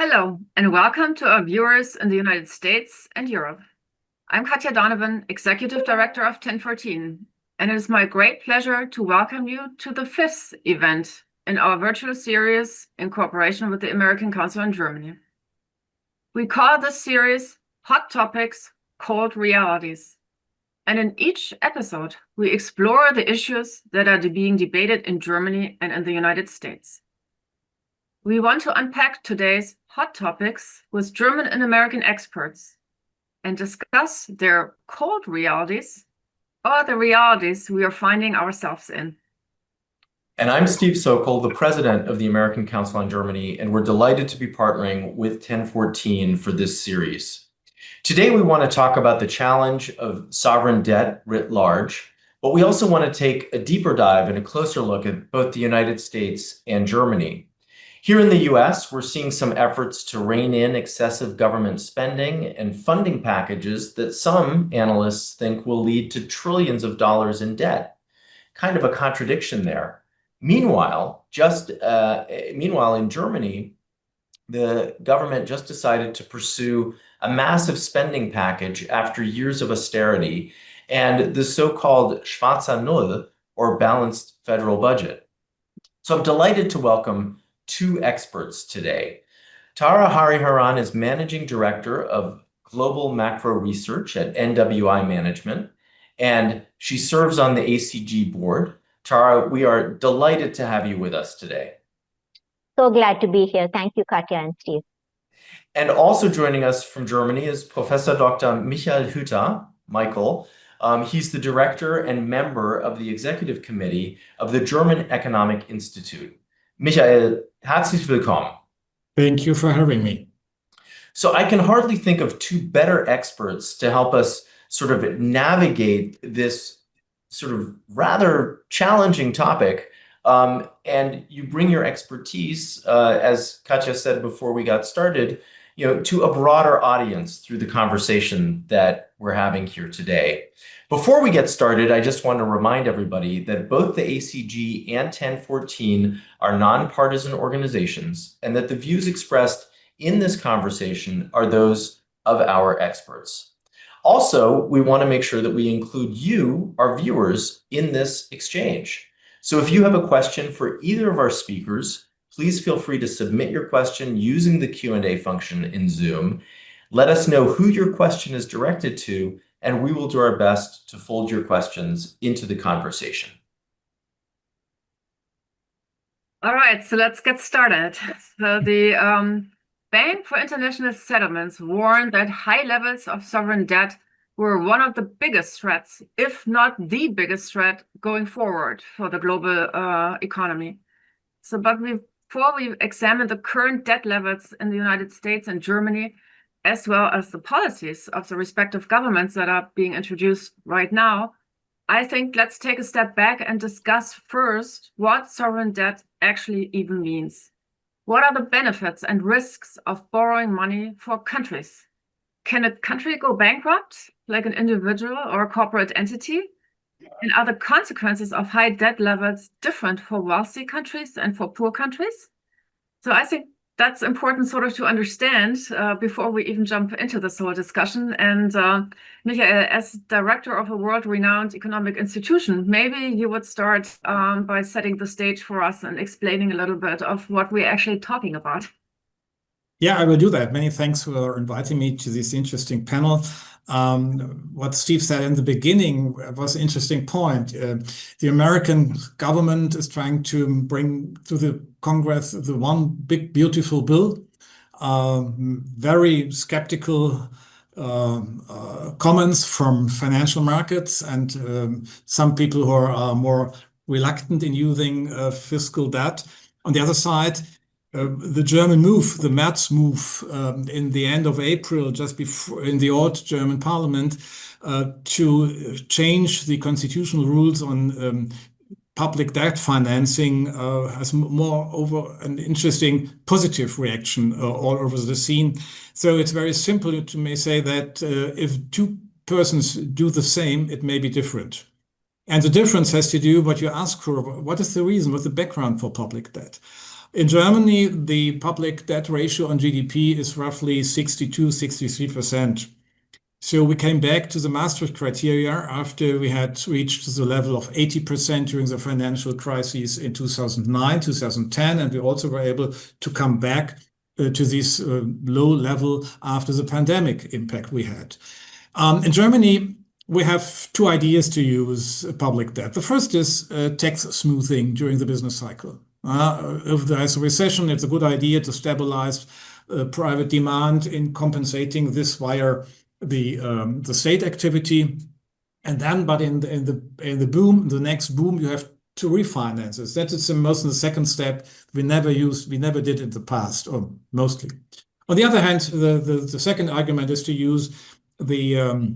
Hello, and welcome to our viewers in the United States and Europe. I'm Katja Donovan, Executive Director of 1014, and it is my great pleasure to welcome you to the fifth event in our virtual series in cooperation with the American Council in Germany. We call this series Hot Topics, Cold Realities. And in each episode, we explore the issues that are being debated in Germany and in the United States. We want to unpack today's hot topics with German and American experts and discuss their cold realities or the realities we are finding ourselves in. And I'm Steve Sokol, the president of the American Council on Germany, and we're delighted to be partnering with 1014 for this series. Today, we want to talk about the challenge of sovereign debt writ large, but we also want to take a deeper dive and a closer look at both the United States and Germany. Here in the US, we're seeing some efforts to rein in excessive government spending and funding packages that some analysts think will lead to trillions of dollars in debt. Kind of a contradiction there. Meanwhile, in Germany, the government just decided to pursue a massive spending package after years of austerity and the so-called Schwarzer Null, or balanced federal budget. So I'm delighted to welcome two experts today. Tara Hariharan is Managing Director of Global Macro Research at NWI Management, and she serves on the ACG board. Tara, we are delighted to have you with us today. So glad to be here. Thank you, Katja and Steve. And also joining us from Germany is Professor Dr. Michael Hüther. Michael, he's the director and member of the executive committee of the German Economic Institute. Michael, herzlich willkommen. Thank you for having me. So I can hardly think of two better experts to help us sort of navigate this sort of rather challenging topic. And you bring your expertise, as Katja said before we got started, to a broader audience through the conversation that we're having here today. Before we get started, I just want to remind everybody that both the ACG and 1014 are nonpartisan organizations, and that the views expressed in this conversation are those of our experts. Also, we want to make sure that we include you, our viewers, in this exchange. So if you have a question for either of our speakers, please feel free to submit your question using the Q&A function in Zoom. Let us know who your question is directed to, and we will do our best to fold your questions into the conversation. All right, so let's get started. So the Bank for International Settlements warned that high levels of sovereign debt were one of the biggest threats, if not the biggest threat, going forward for the global economy. But before we examine the current debt levels in the United States and Germany, as well as the policies of the respective governments that are being introduced right now, I think let's take a step back and discuss first what sovereign debt actually even means. What are the benefits and risks of borrowing money for countries? Can a country go bankrupt, like an individual or a corporate entity? And are the consequences of high debt levels different for wealthy countries and for poor countries? So I think that's important sort of to understand before we even jump into this whole discussion. And Michael, as director of a world-renowned economic institution, maybe you would start by setting the stage for us and explaining a little bit of what we're actually talking about. Yeah, I will do that. Many thanks for inviting me to this interesting panel. What Steve said in the beginning was an interesting point. The American government is trying to bring to the Congress the one big, beautiful bill. Very skeptical comments from financial markets and some people who are more reluctant in using fiscal debt. On the other side, the German move, the Merz move in the end of April, just before in the old German parliament, to change the constitutional rules on public debt financing has moreover an interesting positive reaction all over the scene. So it's very simple to may say that if two persons do the same, it may be different. And the difference has to do what you ask for. What is the reason? What's the background for public debt? In Germany, the public debt ratio on GDP is roughly 62, 63%. So we came back to the Maastricht criteria after we had reached the level of 80% during the financial crisis in 2009, 2010, and we also were able to come back to this low level after the pandemic impact we had. In Germany, we have two ideas to use public debt. The first is tax smoothing during the business cycle. If there is a recession, it's a good idea to stabilize private demand in compensating this via the state activity, and then, but in the boom, the next boom, you have to refinance it. That is the second step. We never did in the past, or mostly. On the other hand, the second argument is to use the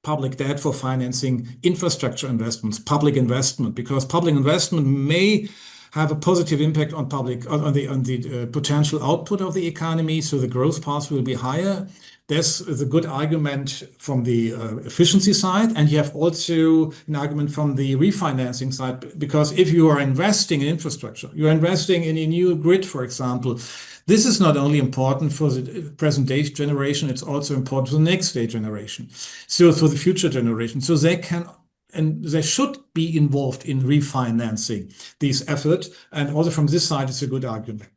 public debt for financing infrastructure investments, public investment, because public investment may have a positive impact on the potential output of the economy, so the growth path will be higher. There's a good argument from the efficiency side, and you have also an argument from the refinancing side, because if you are investing in infrastructure, you're investing in a new grid, for example, this is not only important for the present day generation, it's also important for the next day generation, so for the future generation. So they can and they should be involved in refinancing these efforts. And also from this side, it's a good argument.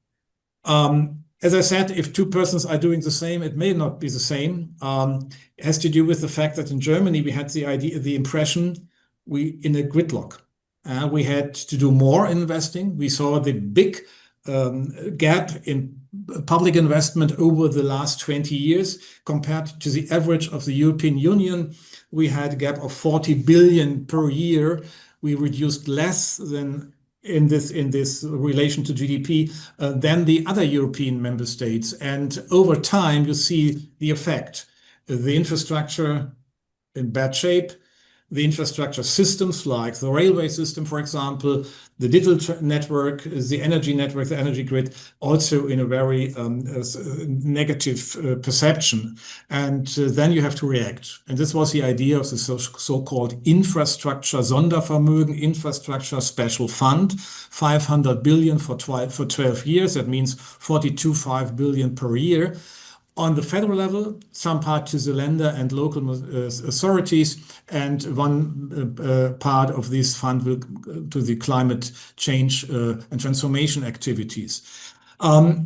As I said, if two persons are doing the same, it may not be the same. It has to do with the fact that in Germany, we had the impression in a gridlock. We had to do more investing. We saw the big gap in public investment over the last 20 years compared to the average of the European Union. We had a gap of 40 billion per year. We reduced less than in this relation to GDP than the other European member states. And over time, you see the effect. The infrastructure in bad shape, the infrastructure systems like the railway system, for example, the digital network, the energy network, the energy grid, also in a very negative perception. And then you have to react. And this was the idea of the so-called infrastructure Sondervermögen, infrastructure special fund, 500 billion for 12 years. That means 42.5 billion per year. On the federal level, some part to the Länder and local authorities, and one part of this fund will to the climate change and transformation activities.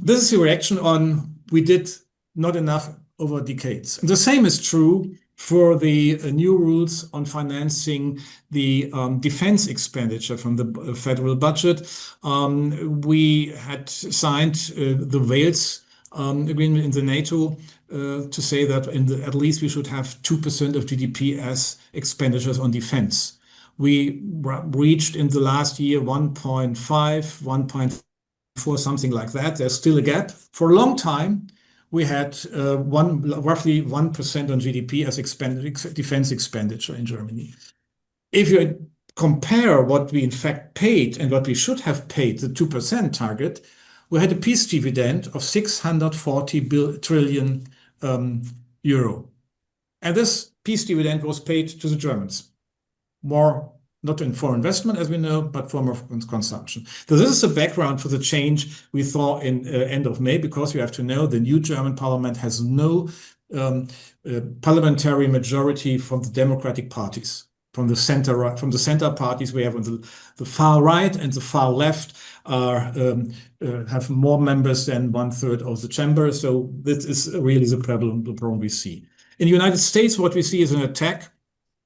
This is the reaction on we did not enough over decades. And the same is true for the new rules on financing the defense expenditure from the federal budget. We had signed the Wales agreement in the NATO to say that at least we should have 2% of GDP as expenditures on defense. We reached in the last year 1.5, 1.4, something like that. There's still a gap. For a long time, we had roughly 1% on GDP as defense expenditure in Germany. If you compare what we in fact paid and what we should have paid, the 2% target, we had a peace dividend of 640 trillion euro. And this peace dividend was paid to the Germans. More, not for investment, as we know, but for more consumption. So this is the background for the change we saw in end of May, because you have to know the new German parliament has no parliamentary majority from the democratic parties. From the center parties we have on the far right and the far left have more members than 1/3 of the chamber. So this is really the problem we see. In the United States, what we see is an attack,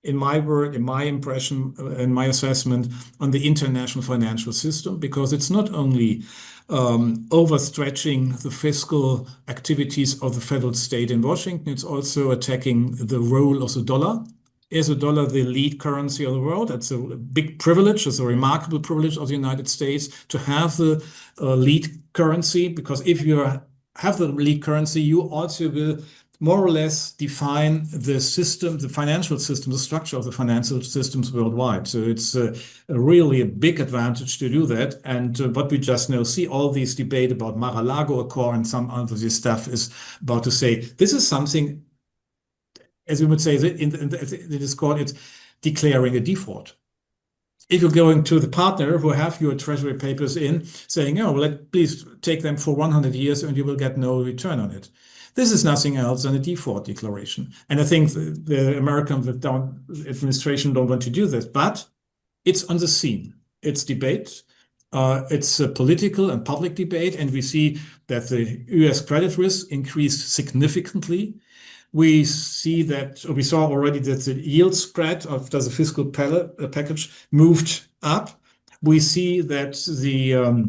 in my word, in my impression, in my assessment, on the international financial system, because it's not only overstretching the fiscal activities of the federal state in Washington, it's also attacking the role of the dollar. Is the dollar the lead currency of the world? That's a big privilege. It's a remarkable privilege of the United States to have the lead currency, because if you have the lead currency, you also will more or less define the system, the financial system, the structure of the financial systems worldwide. So it's really a big advantage to do that. And what we just now see, all these debate about Mar-a-Lago Accord and some other stuff is about to say, this is something, as we would say, in the Discord, it's declaring a default. if you're going to the partner who have your treasury papers in, saying, oh, please take them for 100 years and you will get no return on it. This is nothing else than a default declaration. And I think the American administration don't want to do this, but it's on the scene. It's debate. It's a political and public debate, and we see that the US credit risk increased significantly. We see that, or we saw already that the yield spread after the fiscal package moved up. We see that the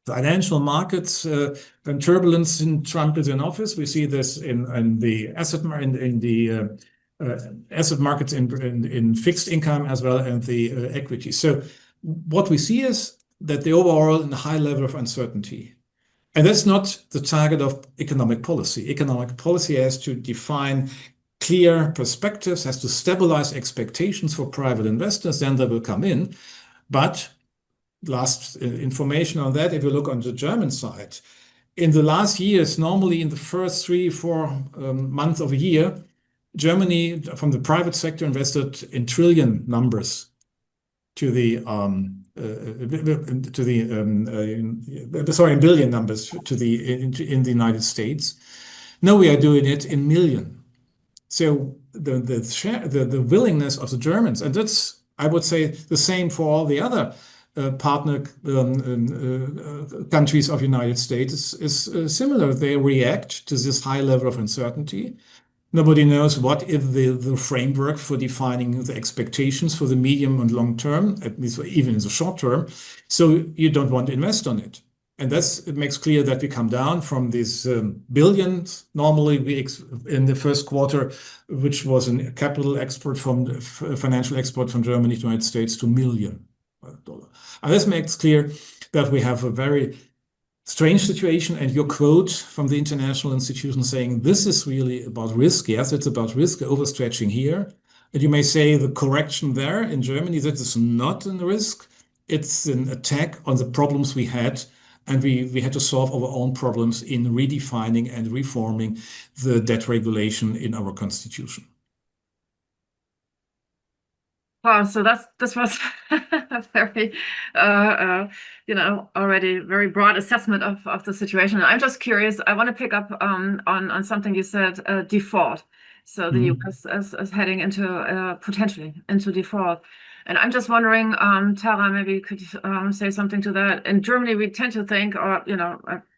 financial markets and turbulence in Trump is in office. We see this in the asset markets in fixed income as well and the equity. So what we see is that the overall high level of uncertainty. And that's not the target of economic policy. Economic policy has to define clear perspectives, has to stabilize expectations for private investors, then they will come in. But last information on that, if you look on the German side, in the last years, normally in the first 3-4 months of a year, Germany, from the private sector, invested in trillion numbers in billion numbers in the United States. Now we are doing it in million. So the willingness of the Germans, and that's, I would say, the same for all the other partner countries of the United States, is similar. They react to this high level of uncertainty. Nobody knows what is the framework for defining the expectations for the medium and long term, at least even in the short term. So you don't want to invest on it. And it makes clear that we come down from these billions. Normally, in the first quarter, which was a capital export financial export from Germany to the United States, to $1 million. And this makes clear that we have a very strange situation, and your quote from the international institution saying this is really about risk. Yes, it's about risk, overstretching here. And you may say the correction there in Germany, that is not a risk. It's an attack on the problems we had, and we had to solve our own problems in redefining and reforming the debt regulation in our constitution. Wow, so this was a very, already very broad assessment of the situation. I'm just curious. I want to pick up on something you said, default. So the US is heading into potentially into default, and I'm just wondering, Tara, maybe you could say something to that. In Germany, we tend to think, or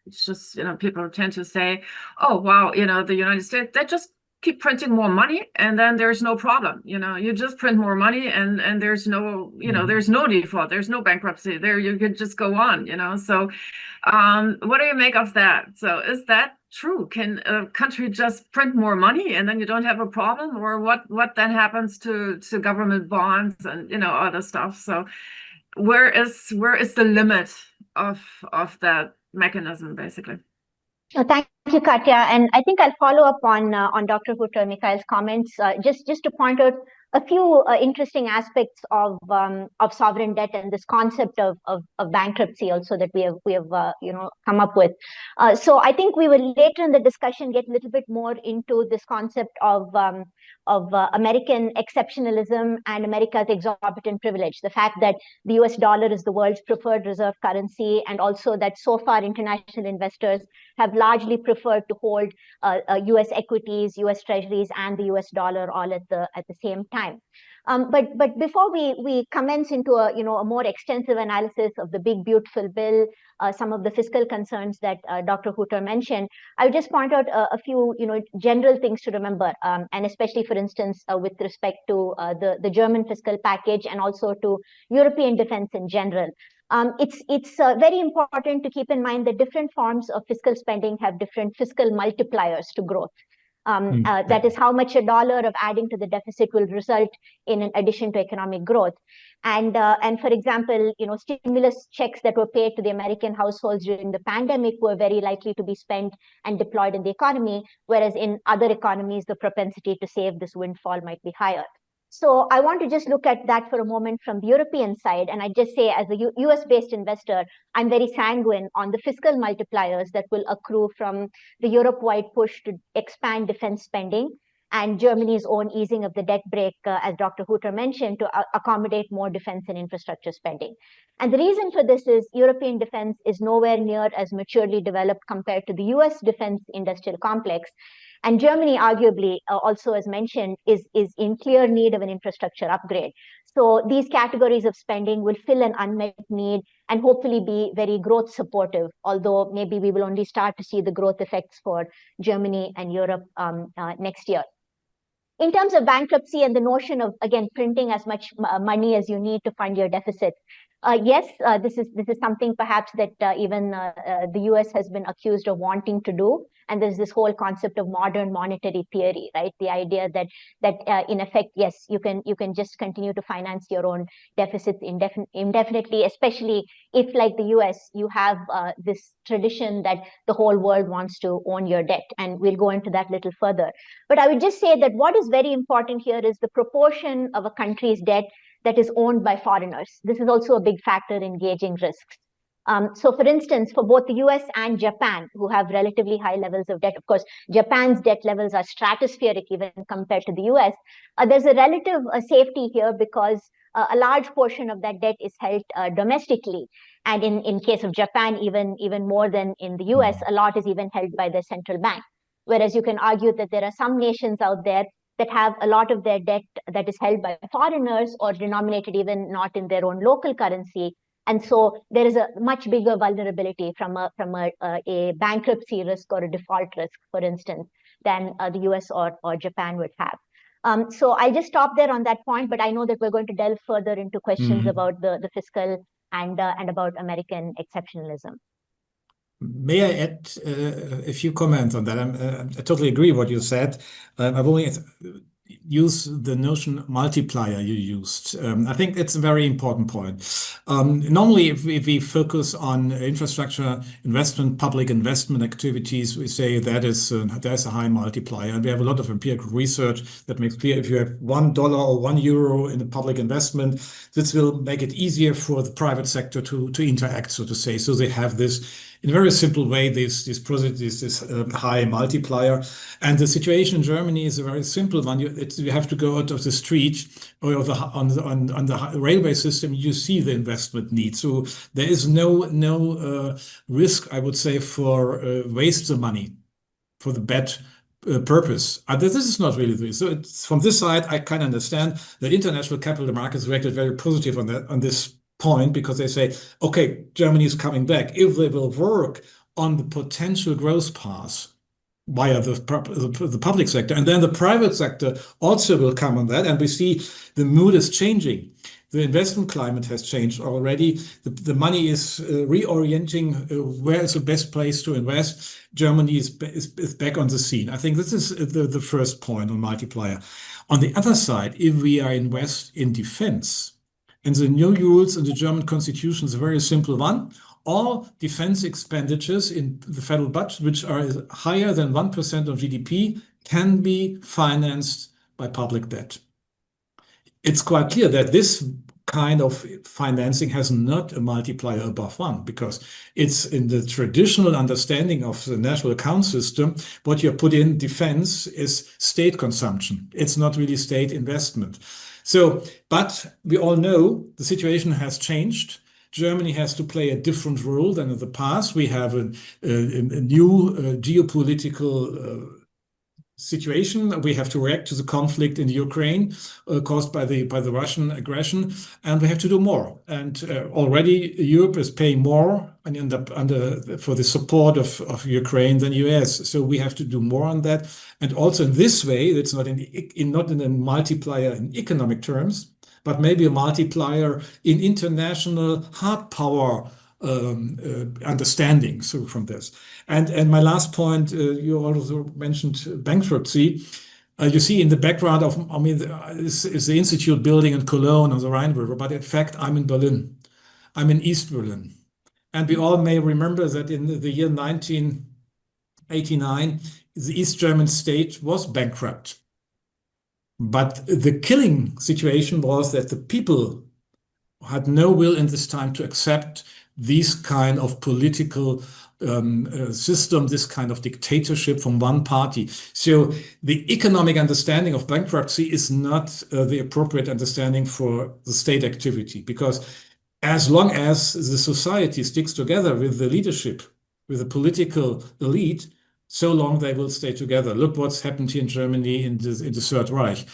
it's just people tend to say, oh wow, the United States, they just keep printing more money and then there's no problem. You just print more money and there's no there's no default, there's no bankruptcy there, you could just go on. So what do you make of that? So is that true? Can a country just print more money and then you don't have a problem? Or what then happens to government bonds and other stuff? So where is the limit of that mechanism, basically? Thank you, Katya. And I think I'll follow up on Dr. Hüther, Mikhail's comments, just to point out a few interesting aspects of sovereign debt and this concept of bankruptcy also that we have come up with. So I think we will later in the discussion get a little bit more into this concept of American exceptionalism and America's exorbitant privilege. The fact that the US dollar is the world's preferred reserve currency, and also that so far international investors have largely preferred to hold US equities, US treasuries, and the US dollar all at the same time. But before we commence into a more extensive analysis of the big beautiful bill, some of the fiscal concerns that Dr. Hüther mentioned, I would just point out a few general things to remember, and especially, for instance, with respect to the German fiscal package and also to European defense in general. It's very important to keep in mind that different forms of fiscal spending have different fiscal multipliers to growth. That is how much a dollar of adding to the deficit will result in an addition to economic growth. And for example, stimulus checks that were paid to the American households during the pandemic were very likely to be spent and deployed in the economy, whereas in other economies, the propensity to save this windfall might be higher. So I want to just look at that for a moment from the European side. And I just say, as a US-based investor, I'm very sanguine on the fiscal multipliers that will accrue from the Europe-wide push to expand defense spending and Germany's own easing of the debt brake, as Dr. Hüther mentioned, to accommodate more defense and infrastructure spending. And the reason for this is European defense is nowhere near as maturely developed compared to the US defense industrial complex. And Germany, arguably, also as mentioned, is in clear need of an infrastructure upgrade. So these categories of spending will fill an unmet need and hopefully be very growth supportive, although maybe we will only start to see the growth effects for Germany and Europe next year. In terms of bankruptcy and the notion of, again, printing as much money as you need to fund your deficit, yes, this is something perhaps that even the US has been accused of wanting to do. And there's this whole concept of modern monetary theory, right? The idea that in effect, yes, you can just continue to finance your own deficits indefinitely, especially if, like the US, you have this tradition that the whole world wants to own your debt. And we'll go into that a little further. But I would just say that what is very important here is the proportion of a country's debt that is owned by foreigners. This is also a big factor in gauging risks. So for instance, for both the US and Japan, who have relatively high levels of debt, of course, Japan's debt levels are stratospheric even compared to the US, there's a relative safety here because a large portion of that debt is held domestically. And in case of Japan, even more than in the US, a lot is even held by the central bank. Whereas you can argue that there are some nations out there that have a lot of their debt that is held by foreigners or denominated even not in their own local currency. And so there is a much bigger vulnerability from a bankruptcy risk or a default risk, for instance, than the US or Japan would have. So I'll just stop there on that point, but I know that we're going to delve further into questions about the fiscal and about American exceptionalism. May I add a few comments on that? I totally agree with what you said. I've only used the notion multiplier you used. I think it's a very important point. Normally, if we focus on infrastructure investment, public investment activities, we say that there's a high multiplier. And we have a lot of empirical research that makes clear if you have $1 or €1 in a public investment, this will make it easier for the private sector to interact, so to say. So they have this, in a very simple way, this high multiplier. And the situation in Germany is a very simple one. You have to go out of the street or on the railway system, you see the investment need. So there is no risk, I would say, for waste of money for the bad purpose. This is not really the so from this side, I can understand that international capital markets reacted very positive on this point, because they say, okay, Germany is coming back. If they will work on the potential growth path via the public sector, and then the private sector also will come on that, and we see the mood is changing. The investment climate has changed already. The money is reorienting where is the best place to invest. Germany is back on the scene. I think this is the first point on multiplier. On the other side, if we are invest in defense, and the new rules in the German constitution is a very simple one. All defense expenditures in the federal budget, which are higher than 1% of GDP, can be financed by public debt. It's quite clear that this kind of financing has not a multiplier above 1, because it's in the traditional understanding of the national account system, what you put in defense is state consumption. It's not really state investment. So, but we all know the situation has changed. Germany has to play a different role than in the past. We have a new geopolitical situation. We have to react to the conflict in Ukraine caused by the Russian aggression, and we have to do more. And already Europe is paying more for the support of Ukraine than US. So we have to do more on that. And also in this way, it's not in a multiplier in economic terms, but maybe a multiplier in international hard power understanding. So from this, and my last point, you also mentioned bankruptcy. You see in the background of, is the Institute building in Cologne on the Rhine River, but in fact, I'm in Berlin. I'm in East Berlin. And we all may remember that in the year 1989, the East German state was bankrupt. But the killing situation was that the people had no will in this time to accept these kind of political system, this kind of dictatorship from one party. So the economic understanding of bankruptcy is not the appropriate understanding for the state activity, because as long as the society sticks together with the leadership, with the political elite, so long they will stay together. Look what's happened here in Germany in the Third Reich.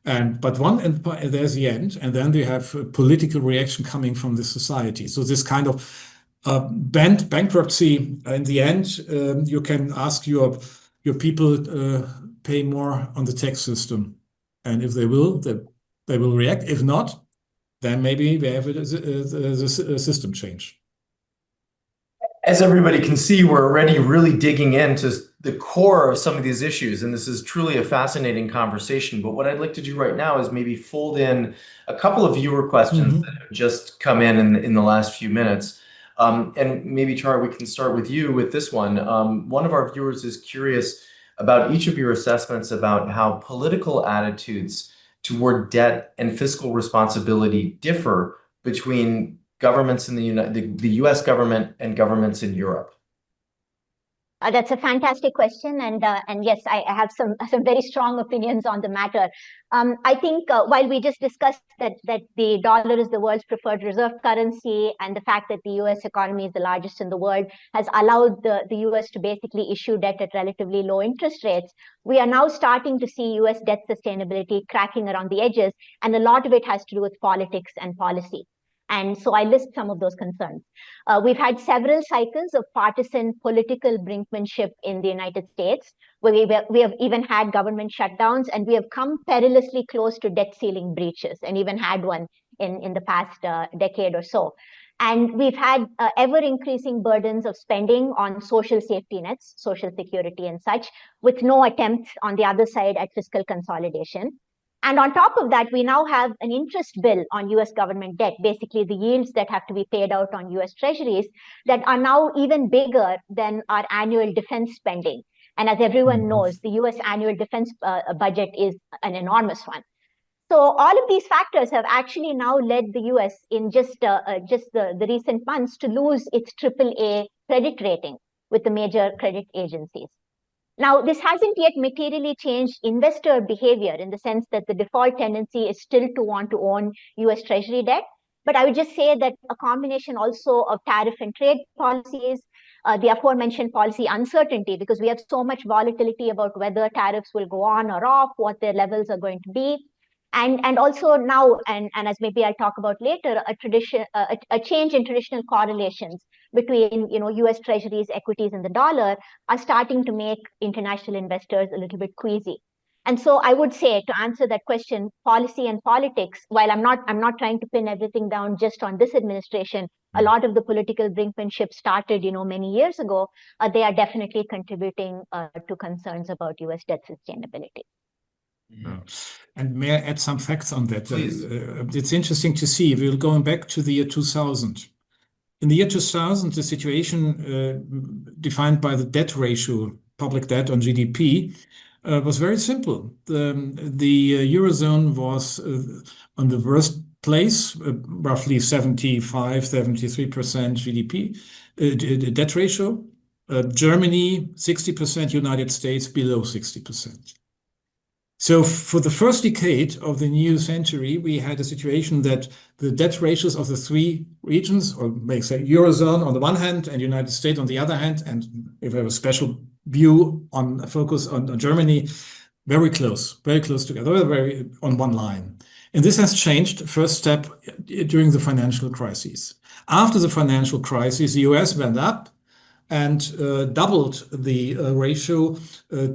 But there's the end, and then we have a political reaction coming from the society. So this kind of bankruptcy, in the end, you can ask your people pay more on the tax system, and if they will react. If not, then maybe we have a system change. As everybody can see, we're already really digging into the core of some of these issues, and this is truly a fascinating conversation. But what I'd like to do right now is maybe fold in a couple of viewer questions that have just come in the last few minutes. And maybe, Tara, we can start with you with this one. One of our viewers is curious about each of your assessments about how political attitudes toward debt and fiscal responsibility differ between governments in the US government and governments in Europe. That's a fantastic question, and yes, I have some very strong opinions on the matter. I think while we just discussed that the dollar is the world's preferred reserve currency, and the fact that the US economy is the largest in the world has allowed the US to basically issue debt at relatively low interest rates, we are now starting to see US debt sustainability cracking around the edges, and a lot of it has to do with politics and policy. And so I list some of those concerns. We've had several cycles of partisan political brinkmanship in the United States, where we have even had government shutdowns, and we have come perilously close to debt ceiling breaches, and even had one in the past decade or so. And we've had ever-increasing burdens of spending on social safety nets, social security and such, with no attempt on the other side at fiscal consolidation. And on top of that, we now have an interest bill on US government debt, basically the yields that have to be paid out on US treasuries, that are now even bigger than our annual defense spending. And as everyone knows, the US annual defense budget is an enormous one. So all of these factors have actually now led the US in just the recent months to lose its AAA credit rating with the major credit agencies. Now, this hasn't yet materially changed investor behavior, in the sense that the default tendency is still to want to own US Treasury debt. But I would just say that a combination also of tariff and trade policies, the aforementioned policy uncertainty, because we have so much volatility about whether tariffs will go on or off, what their levels are going to be. And also now, and as maybe I'll talk about later, a change in traditional correlations between US Treasuries, equities, and the dollar are starting to make international investors a little bit queasy. And so I would say, to answer that question, policy and politics, while I'm not trying to pin everything down just on this administration, a lot of the political brinkmanship started many years ago. They are definitely contributing to concerns about US debt sustainability. And may I add some facts on that? Please. It's interesting to see. We're going back to the year 2000. In the year 2000, the situation defined by the debt ratio, public debt on GDP, was very simple. The Eurozone was on the worst place, roughly 73% GDP debt ratio. Germany, 60%, United States, below 60%. So for the first decade of the new century, we had a situation that the debt ratios of the three regions, or may say Eurozone on the one hand and United States on the other hand, and if we have a special view on a focus on Germany, very close together, very on one line. And this has changed, first step, during the financial crisis. After the financial crisis, the US went up and doubled the ratio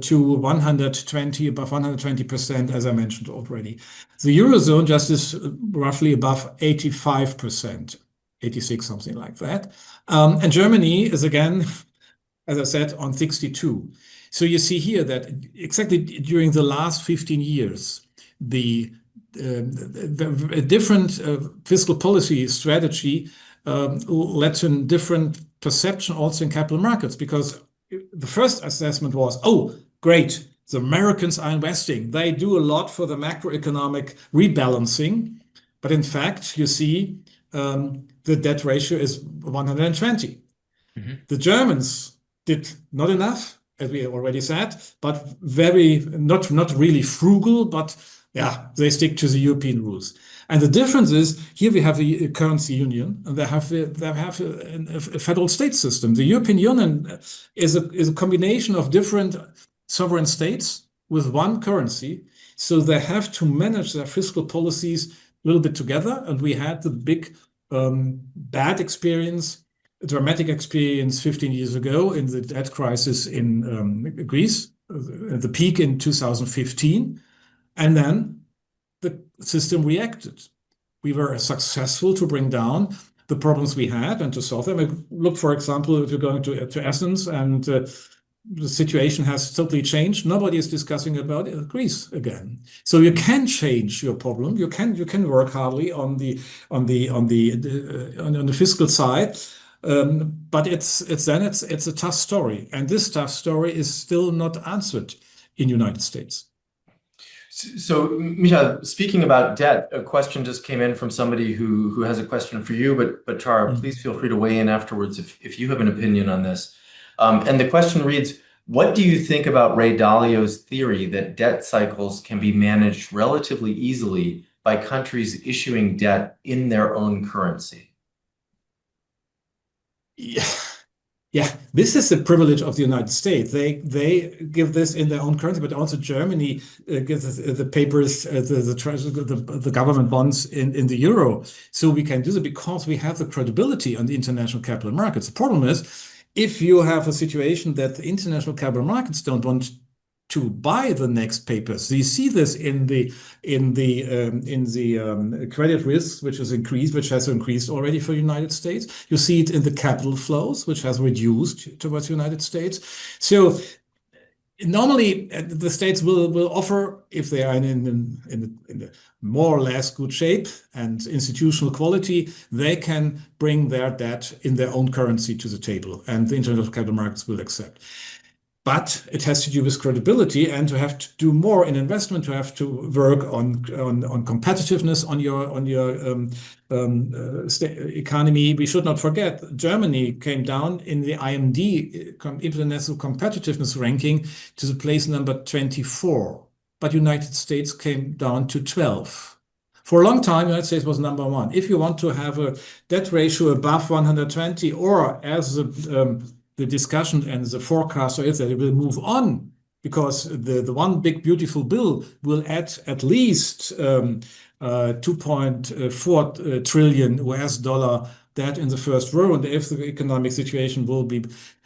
to 120, above 120%, as I mentioned already. The Eurozone just is roughly above 85%, 86, something like that. And Germany is again, as I said, on 62. So you see here that exactly during the last 15 years, the different fiscal policy strategy led to a different perception also in capital markets, because the first assessment was, oh, great, the Americans are investing. They do a lot for the macroeconomic rebalancing. But in fact, you see the debt ratio is 120. The Germans did not enough, as we already said, but not really frugal, but yeah, they stick to the European rules. And the difference is here we have a currency union, and they have a federal state system. The European Union is a combination of different sovereign states with one currency. So they have to manage their fiscal policies a little bit together. And we had the big bad experience, dramatic experience 15 years ago in the debt crisis in Greece, the peak in 2015. And then the system reacted. We were successful to bring down the problems we had and to solve them. Look, for example, if you're going to Athens and the situation has totally changed. Nobody is discussing about Greece again. So you can change your problem. You can work hardly on the fiscal side, but it's a tough story, and this tough story is still not answered in the United States. So, Micha, speaking about debt, a question just came in from somebody who has a question for you, but Tara, please feel free to weigh in afterwards if you have an opinion on this. And the question reads, what do you think about Ray Dalio's theory that debt cycles can be managed relatively easily by countries issuing debt in their own currency? Yeah, this is the privilege of the United States. They give this in their own currency, but also Germany gives the papers, the government bonds in the euro. So we can do that because we have the credibility on the international capital markets. The problem is, if you have a situation that the international capital markets don't want to buy the next papers, so you see this in the credit risk, which has increased already for the United States. You see it in the capital flows, which has reduced towards the United States. So normally the states will offer, if they are in a more or less good shape and institutional quality, they can bring their debt in their own currency to the table, and the international capital markets will accept. But it has to do with credibility, and to have to do more in investment, to have to work on competitiveness on your economy. We should not forget Germany came down in the IMD International Competitiveness Ranking to the place number 24, but United States came down to 12. For a long time, the United States was number one. If you want to have a debt ratio above 120, or as the discussion and the forecast is that it will move on, because the one big beautiful bill will add at least 2.4 trillion US dollar debt in the first row. And if the economic situation will be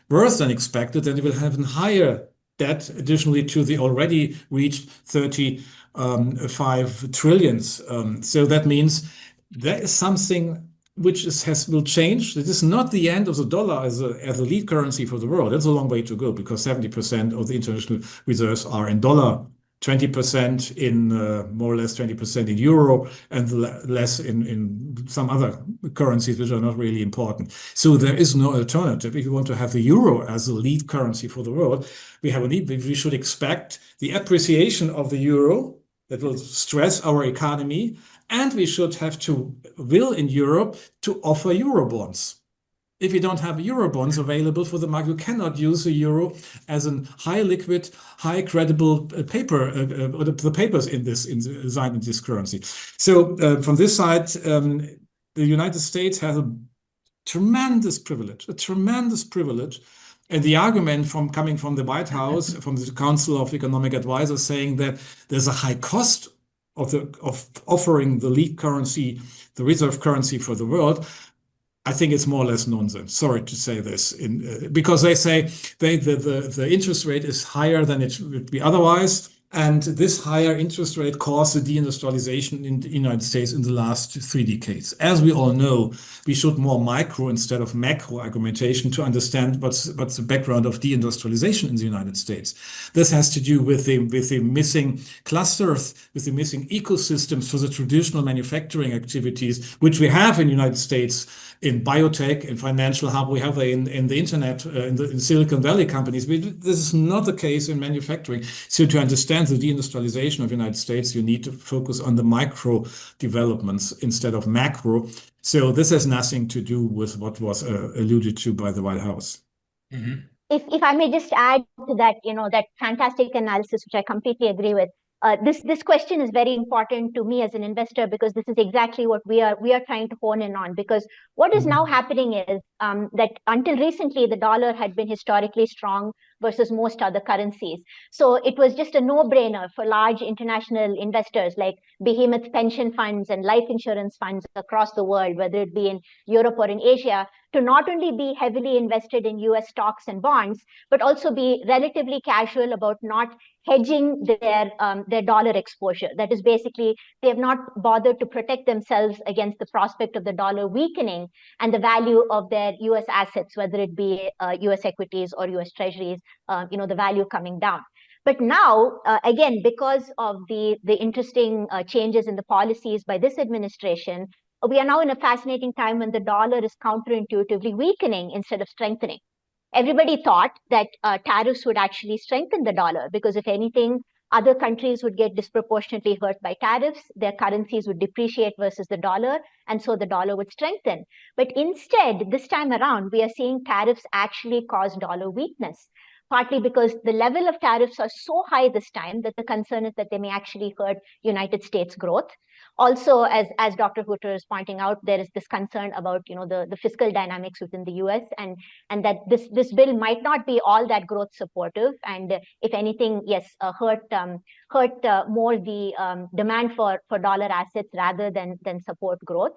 worse than expected, then it will have a higher debt additionally to the already reached 35 trillions. So that means there is something which will change. This is not the end of the dollar as a lead currency for the world. It's a long way to go, because 70% of the international reserves are in dollar, 20% in more or less 20% in euro, and less in some other currencies which are not really important. So there is no alternative. If you want to have the euro as a lead currency for the world, we should expect the appreciation of the euro that will stress our economy. And we should have will in Europe to offer euro bonds. If you don't have euro bonds available for the market, you cannot use the euro as a high liquid, high credible paper, or the papers designed in this currency. So from this side, the United States has a tremendous privilege. And the argument coming from the White House, from the Council of Economic Advisors, saying that there's a high cost of offering the lead currency, the reserve currency for the world, I think it's more or less nonsense. Sorry to say this, because they say the interest rate is higher than it would be otherwise. And this higher interest rate caused the deindustrialization in the United States in the last 3 decades. As we all know, we should more micro instead of macro argumentation to understand what's the background of deindustrialization in the United States. This has to do with the missing clusters, with the missing ecosystems for the traditional manufacturing activities, which we have in the United States in biotech, in financial hub, we have in the internet, in Silicon Valley companies. This is not the case in manufacturing. So to understand the deindustrialization of the United States, you need to focus on the micro developments instead of macro. So this has nothing to do with what was alluded to by the White House. Mm-hmm. If I may just add to that, that fantastic analysis, which I completely agree with. This question is very important to me as an investor, because this is exactly what we are trying to hone in on. Because what is now happening is that until recently, the dollar had been historically strong versus most other currencies. So it was just a no-brainer for large international investors like behemoth pension funds and life insurance funds across the world, whether it be in Europe or in Asia, to not only be heavily invested in US stocks and bonds, but also be relatively casual about not hedging their dollar exposure. That is, basically, they have not bothered to protect themselves against the prospect of the dollar weakening and the value of their US assets, whether it be US equities or US treasuries, the value coming down. But now, again, because of the interesting changes in the policies by this administration, we are now in a fascinating time when the dollar is counterintuitively weakening instead of strengthening. Everybody thought that tariffs would actually strengthen the dollar, because if anything, other countries would get disproportionately hurt by tariffs, their currencies would depreciate versus the dollar, and so the dollar would strengthen. But instead, this time around, we are seeing tariffs actually cause dollar weakness, partly because the level of tariffs are so high this time that the concern is that they may actually hurt United States growth. Also, as Dr. Hüther is pointing out, there is this concern about the fiscal dynamics within the US, and that this bill might not be all that growth supportive, and if anything, yes, hurt more the demand for dollar assets rather than support growth.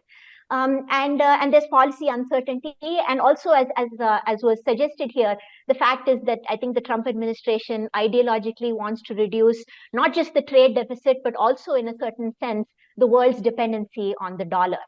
And there's policy uncertainty, and also as was suggested here, the fact is that I think the Trump administration ideologically wants to reduce not just the trade deficit, but also, in a certain sense, the world's dependency on the dollar.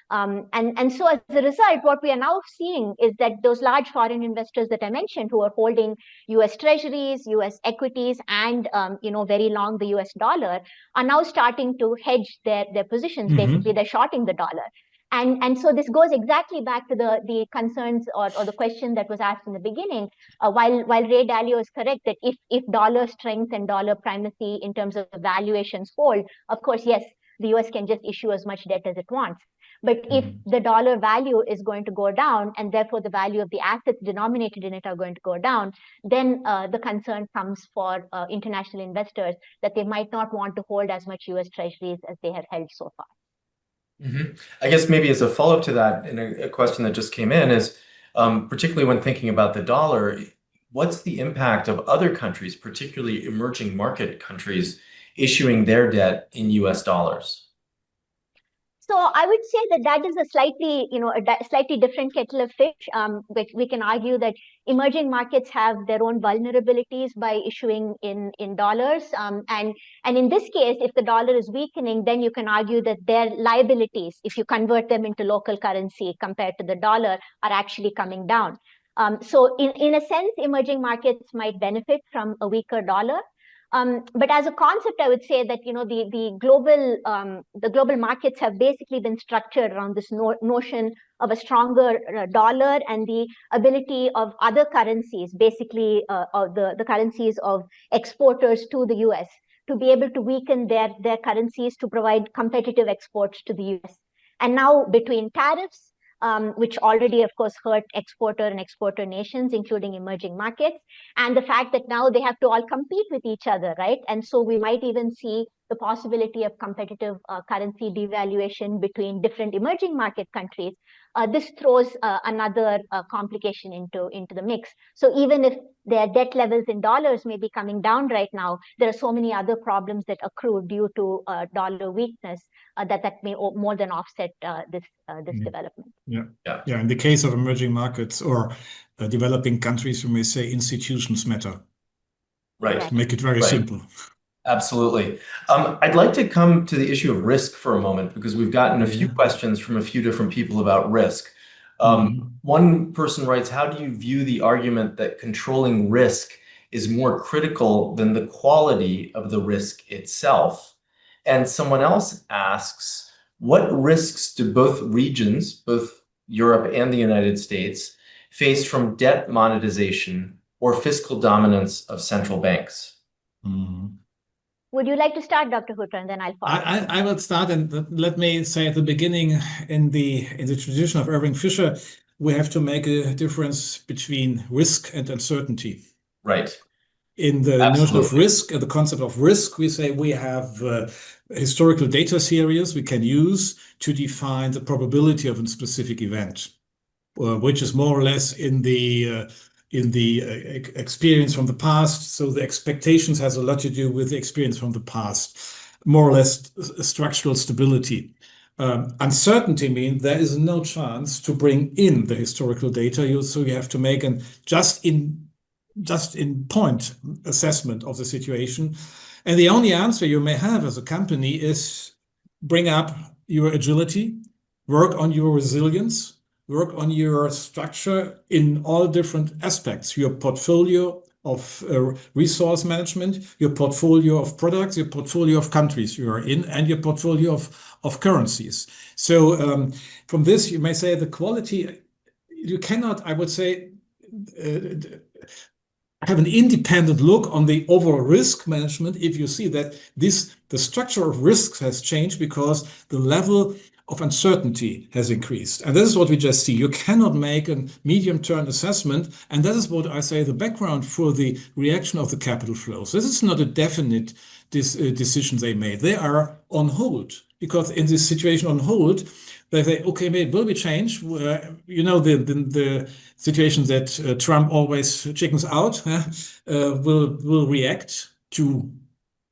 And so as a result, what we are now seeing is that those large foreign investors that I mentioned, who are holding US treasuries, US equities, and very long the US dollar, are now starting to hedge their positions. Basically, they're shorting the dollar. And so this goes exactly back to the concerns or the question that was asked in the beginning. While Ray Dalio is correct that if dollar strength and dollar primacy in terms of valuations hold, of course, yes, the US can just issue as much debt as it wants. But if the dollar value is going to go down, and therefore the value of the assets denominated in it are going to go down, then the concern comes for international investors that they might not want to hold as much US treasuries as they have held so far. I guess maybe as a follow-up to that, and a question that just came in is, particularly when thinking about the dollar, what's the impact of other countries, particularly emerging market countries, issuing their debt in US dollars? So I would say that is a slightly different kettle of fish. We can argue that emerging markets have their own vulnerabilities by issuing in dollars. And in this case, if the dollar is weakening, then you can argue that their liabilities, if you convert them into local currency compared to the dollar, are actually coming down. So in a sense, emerging markets might benefit from a weaker dollar. But as a concept, I would say that the global markets have basically been structured around this notion of a stronger dollar and the ability of other currencies, basically the currencies of exporters to the US, to be able to weaken their currencies to provide competitive exports to the US. And now between tariffs, which already, of course, hurt exporter and exporter nations, including emerging markets, and the fact that now they have to all compete with each other, right? And so we might even see the possibility of competitive currency devaluation between different emerging market countries. This throws another complication into the mix. So even if their debt levels in dollars may be coming down right now, there are so many other problems that accrue due to dollar weakness that may more than offset this development. Yeah. In the case of emerging markets or developing countries, we may say institutions matter. Right. To make it very simple. Absolutely. I'd like to come to the issue of risk for a moment, because we've gotten a few questions from a few different people about risk. One person writes, how do you view the argument that controlling risk is more critical than the quality of the risk itself? And someone else asks, what risks do both regions, both Europe, and the United States face from debt monetization or fiscal dominance of central banks? Would you like to start, Dr. Hüther, and then I'll follow? I will start, and let me say at the beginning, in the tradition of Irving Fisher, we have to make a difference between risk and uncertainty. Right. In the notion of risk, the concept of risk, we say we have historical data series we can use to define the probability of a specific event, which is more or less in the experience from the past. So the expectations has a lot to do with the experience from the past, more or less structural stability. Uncertainty means there is no chance to bring in the historical data. So you have to make an just in point assessment of the situation. And the only answer you may have as a company is bring up your agility, work on your resilience, work on your structure in all different aspects, your portfolio of resource management, your portfolio of products, your portfolio of countries you are in, and your portfolio of currencies. So from this, you may say the quality, you cannot, I would say, have an independent look on the overall risk management if you see that the structure of risks has changed because the level of uncertainty has increased. And this is what we just see. You cannot make a medium-term assessment, and that is what I say the background for the reaction of the capital flows. This is not a definite decision they made. They are on hold, because in this situation on hold, they say, okay, maybe will we change? The situation that Trump always chickens out will react to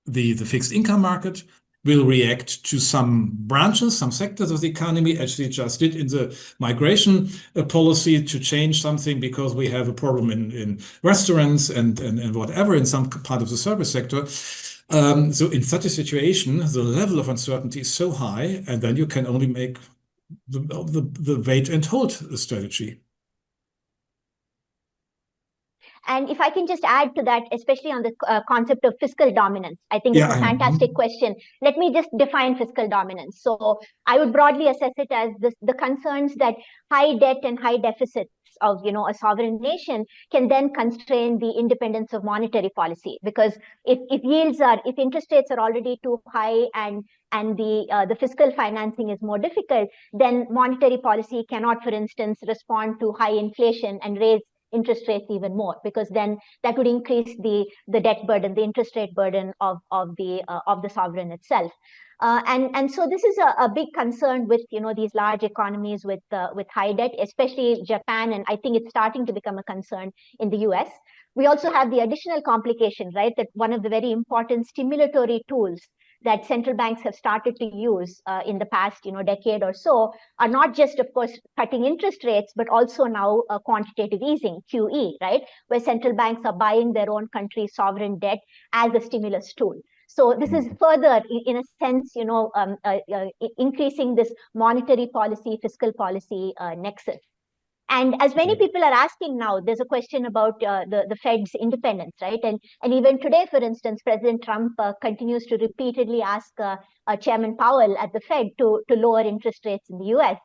the fixed income market, will react to some branches, some sectors of the economy, actually just did in the migration policy to change something because we have a problem in restaurants and whatever in some part of the service sector. So in such a situation, the level of uncertainty is so high, and then you can only make the wait and hold strategy. And if I can just add to that, especially on the concept of fiscal dominance, I think it's a fantastic question. Let me just define fiscal dominance. So I would broadly assess it as the concerns that high debt and high deficits of a sovereign nation can then constrain the independence of monetary policy, because if interest rates are already too high and the fiscal financing is more difficult, then monetary policy cannot, for instance, respond to high inflation and raise interest rates even more, because then that would increase the debt burden, the interest rate burden of the sovereign itself. And so this is a big concern with these large economies with high debt, especially Japan, and I think it's starting to become a concern in the US. We also have the additional complication, right, that one of the very important stimulatory tools that central banks have started to use in the past decade or so are not just, of course, cutting interest rates, but also now quantitative easing, QE, right, where central banks are buying their own country's sovereign debt as a stimulus tool. So this is further, in a sense, increasing this monetary policy, fiscal policy nexus. And as many people are asking now, there's a question about the Fed's independence, right? And even today, for instance, President Trump continues to repeatedly ask Chairman Powell at the Fed to lower interest rates in the US.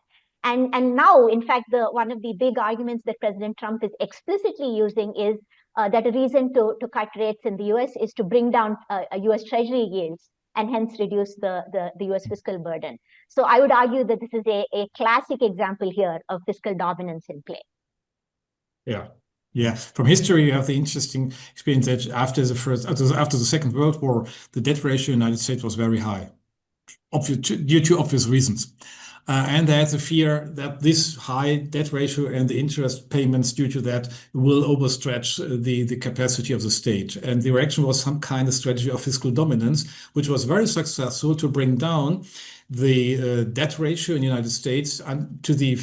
And now, in fact, one of the big arguments that President Trump is explicitly using is that a reason to cut rates in the US is to bring down US Treasury yields and hence reduce the US fiscal burden. So I would argue that this is a classic example here of fiscal dominance in play. Yeah. From history, you have the interesting experience that after the Second World War, the debt ratio in the United States was very high, due to obvious reasons. And there's a fear that this high debt ratio and the interest payments due to that will overstretch the capacity of the state. And the reaction was some kind of strategy of fiscal dominance, which was very successful to bring down the debt ratio in the United States to the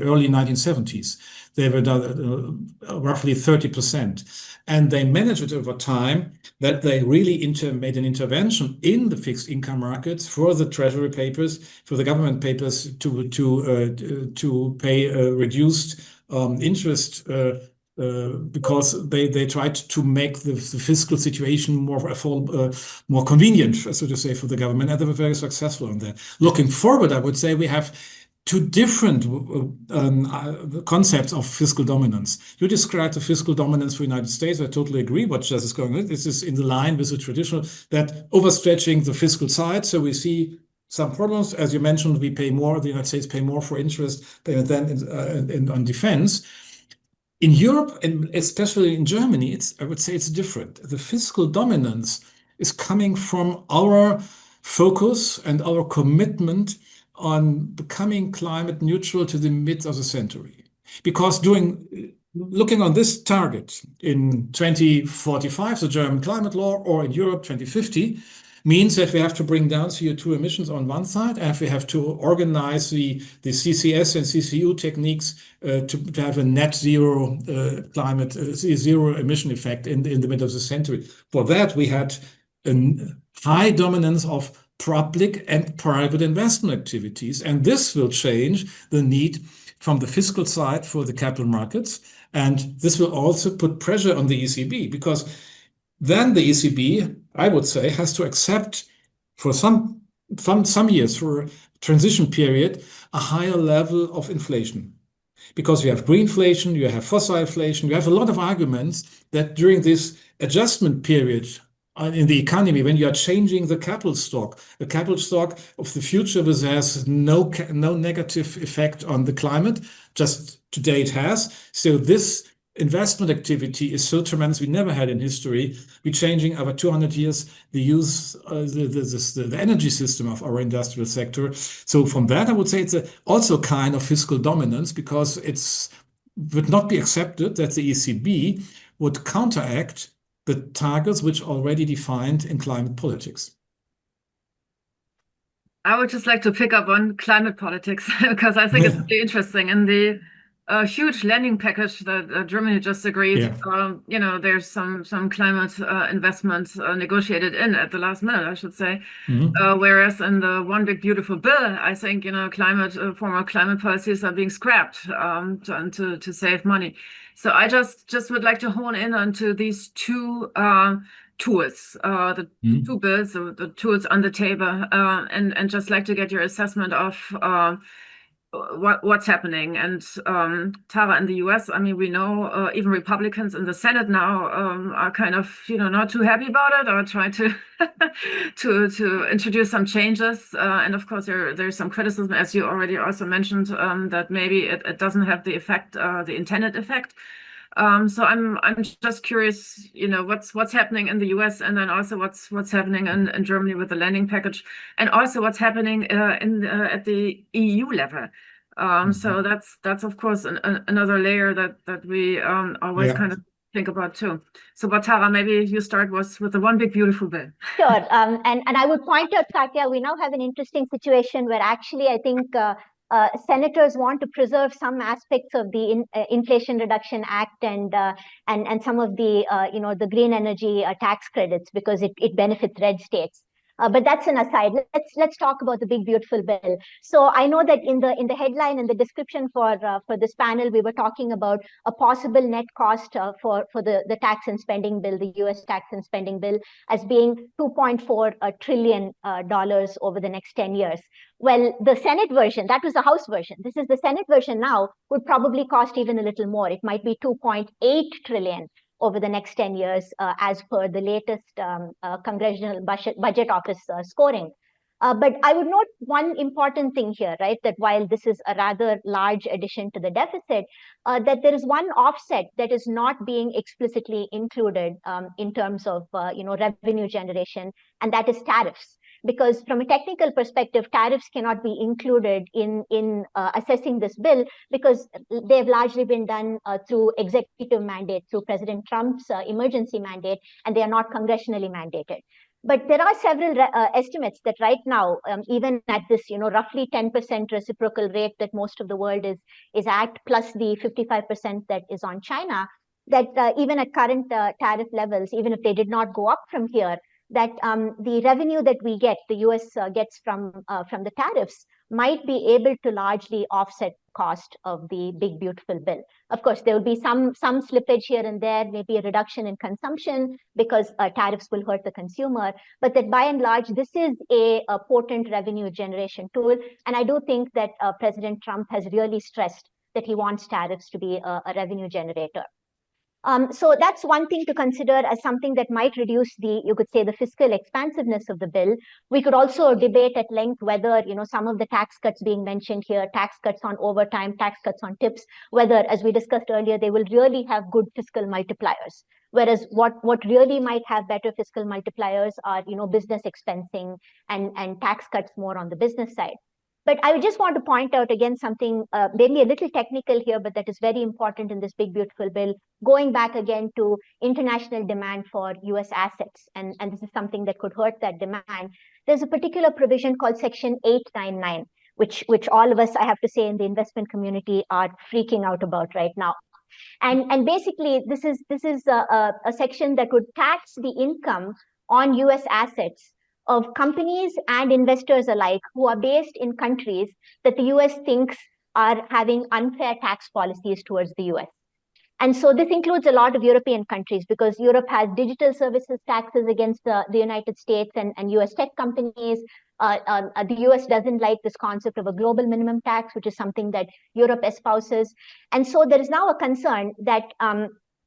early 1970s. They were roughly 30%. And they managed it over time that they really made an intervention in the fixed income markets for the treasury papers, for the government papers to pay reduced interest because they tried to make the fiscal situation more convenient, so to say, for the government, and they were very successful on that. Looking forward, I would say we have two different concepts of fiscal dominance. You described the fiscal dominance for the United States. I totally agree what Jess is going with. This is in the line with the traditional, that overstretching the fiscal side. So we see some problems. As you mentioned, we pay more, the United States pay more for interest than on defense. In Europe, and especially in Germany, I would say it's different. The fiscal dominance is coming from our focus and our commitment on becoming climate neutral to the mid of the century. Because looking on this target in 2045, the German climate law, or in Europe 2050, means that we have to bring down CO2 emissions on one side, and we have to organize the CCS and CCU techniques to have a net zero climate, zero emission effect in the middle of the century. For that, we had a high dominance of public and private investment activities, and this will change the need from the fiscal side for the capital markets, and this will also put pressure on the ECB, because then the ECB, I would say, has to accept for some years, for a transition period, a higher level of inflation. Because you have greenflation, you have fossil inflation, you have a lot of arguments that during this adjustment period in the economy, when you are changing the capital stock of the future, which has no negative effect on the climate, just today it has. So this investment activity is so tremendous, we never had in history. We're changing over 200 years the use, the energy system of our industrial sector. So from that, I would say it's also kind of fiscal dominance, because it would not be accepted that the ECB would counteract the targets which are already defined in climate politics. I would just like to pick up on climate politics because I think it's really interesting. And the huge lending package that Germany just agreed, there's some climate investments negotiated in at the last minute, I should say. Whereas in the One Big Beautiful Bill, I think former climate policies are being scrapped to save money. So I just would like to hone in onto these two tools, the two bills, the tools on the table, and just like to get your assessment of what's happening. And Tara, in the US, I mean, we know even Republicans in the Senate now are kind of not too happy about it, or try to to introduce some changes. And of course, there's some criticism, as you already also mentioned, that maybe it doesn't have the effect, the intended effect. So I'm just curious, what's happening in the US, and then also what's happening in Germany with the lending package, and also what's happening at the EU level. So that's of course another layer that we always kind of think about too. So, but Tara, maybe you start with the One Big Beautiful Bill. Sure. And I would point out, Katya, we now have an interesting situation where actually I think senators want to preserve some aspects of the Inflation Reduction Act and some of the the green energy tax credits, because it benefits red states. But that's an aside. Let's talk about the Big Beautiful Bill. So I know that in the headline and the description for this panel, we were talking about a possible net cost for the tax and spending bill, the U.S. tax and spending bill, as being $2.4 trillion over the next 10 years. Well, the Senate version, that was the House version. This is the Senate version now, would probably cost even a little more. It might be $2.8 trillion over the next 10 years, as per the latest Congressional Budget Office scoring. But I would note one important thing here, right? That while this is a rather large addition to the deficit, that there is one offset that is not being explicitly included in terms of revenue generation, and that is tariffs. Because from a technical perspective, tariffs cannot be included in assessing this bill, because they've largely been done through executive mandate, through President Trump's emergency mandate, and they are not congressionally mandated. But there are several estimates that right now, even at this roughly 10% reciprocal rate that most of the world is at, plus the 55% that is on China, that even at current tariff levels, even if they did not go up from here, that the revenue that the US gets from the tariffs might be able to largely offset cost of the big, beautiful bill. Of course, there will be some slippage here and there, maybe a reduction in consumption because tariffs will hurt the consumer, but that by and large, this is a potent revenue generation tool. And I do think that President Trump has really stressed that he wants tariffs to be a revenue generator. So that's one thing to consider as something that might reduce you could say, the fiscal expansiveness of the bill. We could also debate at length whether, some of the tax cuts being mentioned here, tax cuts on overtime, tax cuts on tips, whether, as we discussed earlier, they will really have good fiscal multipliers. Whereas what really might have better fiscal multipliers are, business expensing and tax cuts more on the business side. But I just want to point out again something maybe a little technical here, but that is very important in this big, beautiful bill, going back again to international demand for US assets. And this is something that could hurt that demand. There's a particular provision called Section 899, which all of us, I have to say, in the investment community are freaking out about right now. And basically, this is a section that would tax the income on US assets of companies and investors alike who are based in countries that the US thinks are having unfair tax policies towards the US. And so this includes a lot of European countries because Europe has digital services taxes against the United States and US tech companies. The US doesn't like this concept of a global minimum tax, which is something that Europe espouses. And so there is now a concern that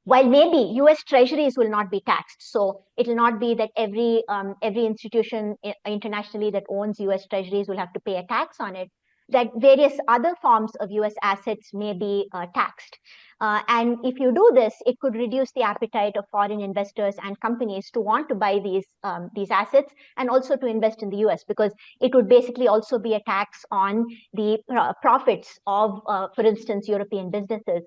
while maybe US treasuries will not be taxed, so it will not be that every institution internationally that owns US treasuries will have to pay a tax on it, that various other forms of US assets may be taxed. And if you do this, it could reduce the appetite of foreign investors and companies to want to buy these assets and also to invest in the US, because it would basically also be a tax on the profits of, for instance, European businesses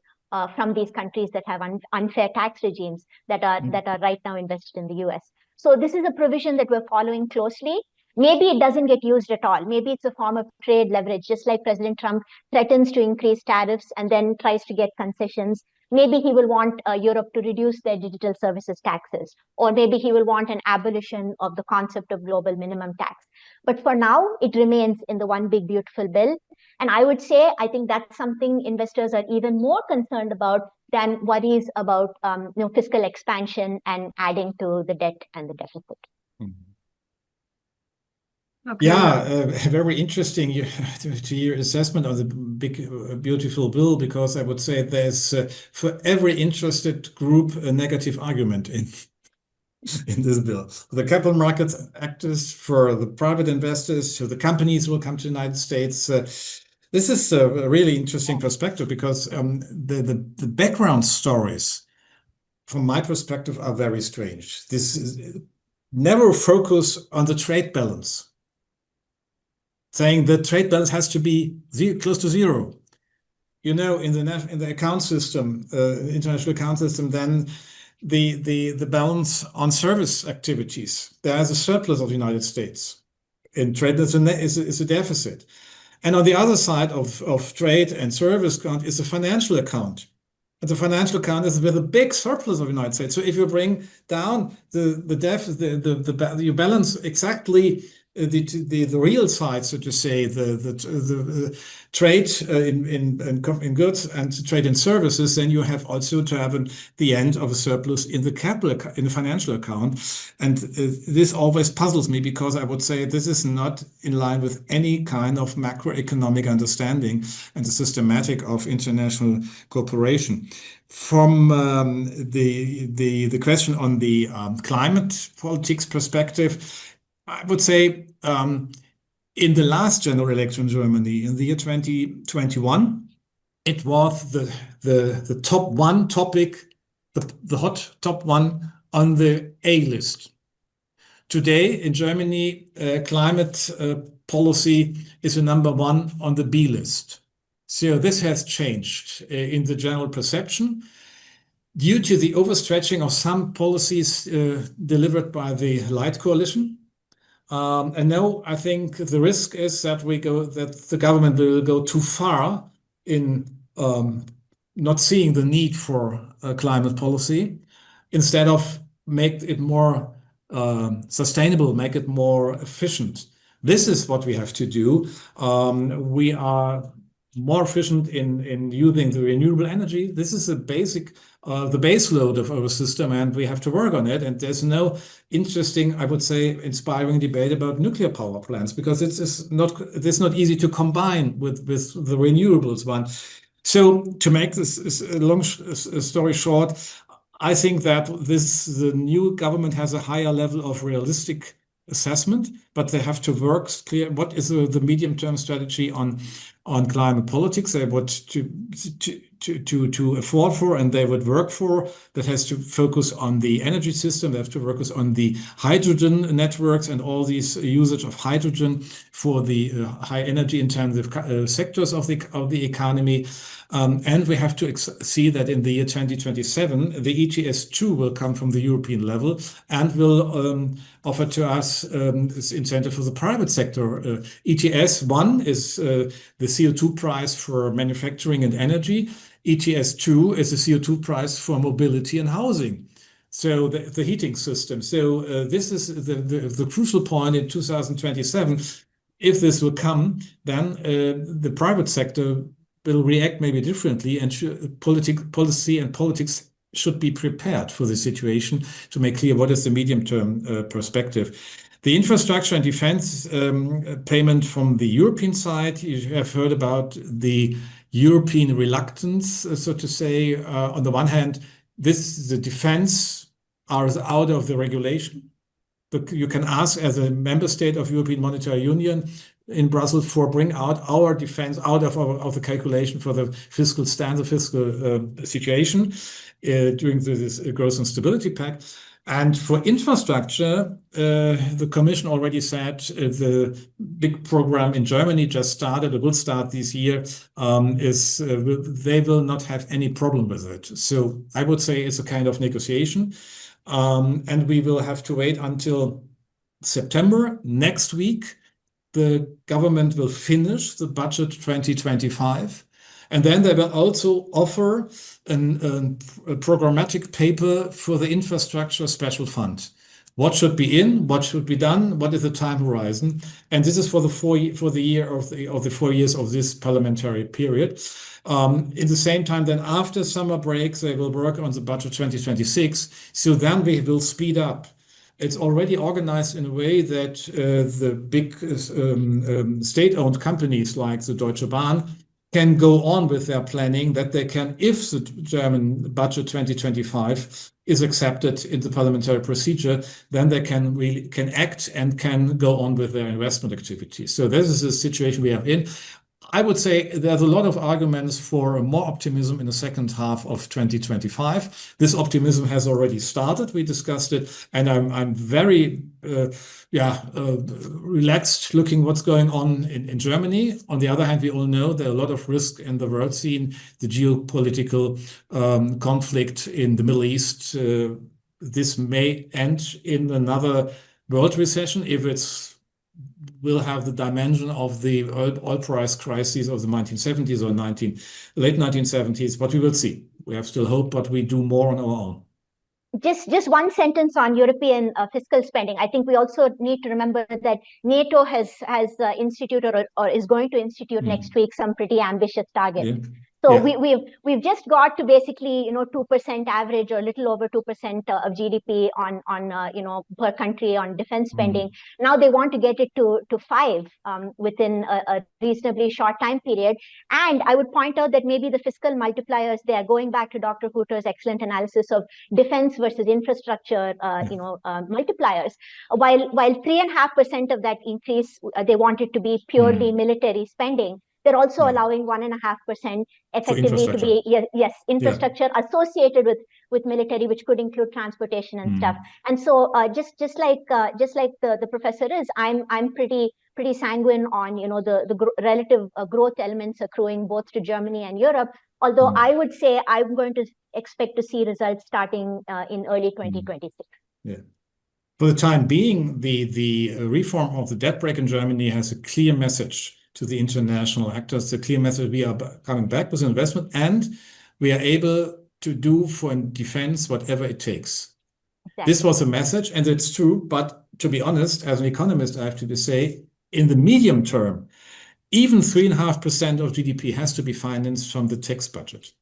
from these countries that have unfair tax regimes that are right now invested in the US. So this is a provision that we're following closely. Maybe it doesn't get used at all. Maybe it's a form of trade leverage, just like President Trump threatens to increase tariffs and then tries to get concessions. Maybe he will want Europe to reduce their digital services taxes, or maybe he will want an abolition of the concept of global minimum tax. But for now, it remains in the one big, beautiful bill. And I would say, I think that's something investors are even more concerned about than worries about fiscal expansion and adding to the debt and the deficit. Okay. Yeah, very interesting to your assessment of the big, beautiful bill, because I would say there's for every interested group a negative argument in this bill. For the capital markets actors, for the private investors, for the companies who will come to the United States. This is a really interesting perspective because the background stories, from my perspective, are very strange. This is never focus on the trade balance, saying the trade balance has to be close to zero. In the account system, international account system, then the balance on service activities, there is a surplus of the United States. In trade, is a deficit. And on the other side of trade and service account is the financial account. And the financial account is with a big surplus of the United States. So if you bring down the deficit, you balance exactly the real side, so to say, the trade in goods and trade in services, then you have also to have the end of a surplus in the financial account. And this always puzzles me, because I would say this is not in line with any kind of macroeconomic understanding and the systematic of international cooperation. From the question on the climate politics perspective, I would say in the last general election in Germany in the year 2021, it was the top one topic, the hot top one on the A list. Today in Germany, climate policy is the number one on the B list. So this has changed in the general perception due to the overstretching of some policies delivered by the Light Coalition. And now I think the risk is that the government will go too far in not seeing the need for climate policy, instead of make it more sustainable, make it more efficient. This is what we have to do. We are more efficient in using the renewable energy. This is the base load of our system, and we have to work on it. And there's no interesting, I would say, inspiring debate about nuclear power plants, because it's not easy to combine with the renewables one. So to make this a long story short, I think that the new government has a higher level of realistic assessment, but they have to work clear what is the medium-term strategy on climate politics they would to afford for, and they would work for. That has to focus on the energy system. They have to focus on the hydrogen networks and all these usage of hydrogen for the high energy intensive sectors of the economy. And we have to see that in the year 2027, the ETS2 will come from the European level and will offer to us this incentive for the private sector. ETS1 is the CO2 price for manufacturing and energy. ETS2 is the CO2 price for mobility and housing. So the heating system. So this is the crucial point in 2027. If this will come, then the private sector will react maybe differently, and policy and politics should be prepared for the situation to make clear what is the medium-term perspective. The infrastructure and defense payment from the European side, you have heard about the European reluctance, so to say. On the one hand, the defense are out of the regulation. But you can ask, as a member state of European Monetary Union in Brussels, for bring out our defense out of the calculation for the fiscal stance, the fiscal situation during this Growth and Stability Pact. And for infrastructure, the Commission already said the big program in Germany just started, it will start this year, they will not have any problem with it. So I would say it's a kind of negotiation. And we will have to wait until September. Next week, the government will finish the budget 2025. And then they will also offer a programmatic paper for the infrastructure special fund. What should be in, what should be done, what is the time horizon? And this is for the 4 years of this parliamentary period. In the same time, then after summer breaks, they will work on the budget 2026. So then we will speed up. It's already organized in a way that the big state-owned companies like the Deutsche Bahn can go on with their planning, that they can, if the German budget 2025 is accepted in the parliamentary procedure, then they can act and can go on with their investment activities. So this is the situation we are in. I would say there's a lot of arguments for more optimism in the second half of 2025. This optimism has already started. We discussed it, and I'm very relaxed looking what's going on in Germany. On the other hand, we all know there are a lot of risk in the world scene, the geopolitical conflict in the Middle East. This may end in another world recession if it's will have the dimension of the oil price crises of the 1970s or late 1970s, but we will see. We have still hope, but we do more on our own. Just one sentence on European fiscal spending. I think we also need to remember that NATO has instituted or is going to institute next week some pretty ambitious targets. Yeah. So we've just got to basically 2% average or a little over 2% of GDP on per country on defense spending. Now they want to get it to 5 within a reasonably short time period. And I would point out that maybe the fiscal multipliers there, going back to Dr. Hüther's excellent analysis of defense versus infrastructure, multipliers. While 3.5% of that increase they want it to be purely military spending. They're also allowing 1.5% effectively to be infrastructure associated with military, which could include transportation and stuff. And so just like the professor is, I'm pretty sanguine on the relative growth elements accruing both to Germany and Europe. Although I would say I'm going to expect to see results starting in early 2026. Yeah. For the time being, the reform of the debt brake in Germany has a clear message to the international actors, the clear message: we are coming back with investment and we are able to do for defense whatever it takes. Exactly. This was a message, and it's true. But to be honest, as an economist, I have to say, in the medium term, even 3.5% of GDP has to be financed from the tax budget.